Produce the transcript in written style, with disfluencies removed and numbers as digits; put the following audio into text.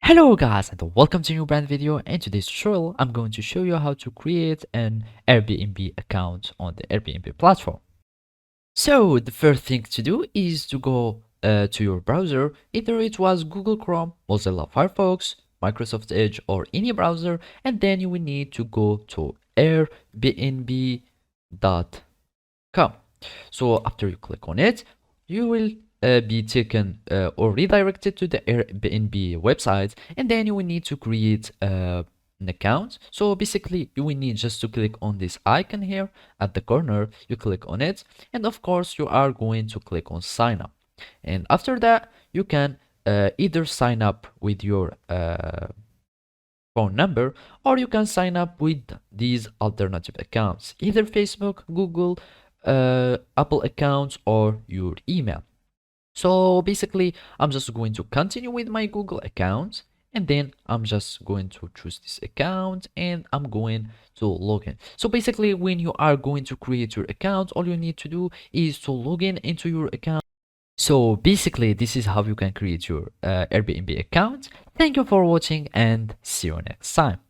Hello guys and welcome to a new brand video. In today's tutorial I'm going to show you how to create an Airbnb account on the Airbnb platform. So the first thing to do is to go to your browser, either it was Google Chrome, Mozilla Firefox, Microsoft Edge or any browser, and then you will need to go to airbnb.com. So after you click on it, you will be taken or redirected to the Airbnb website, and then you will need to create an account. So basically you will need just to click on this icon here at the corner. You click on it, and of course you are going to click on sign up, and after that you can either sign up with your phone number, or you can sign up with these alternative accounts, either Facebook, Google, Apple accounts, or your email. So basically I'm just going to continue with my Google account, and then I'm just going to choose this account and I'm going to log in. So basically when you are going to create your account, all you need to do is to log in into your account. So basically this is how you can create your Airbnb account. Thank you for watching and see you next time.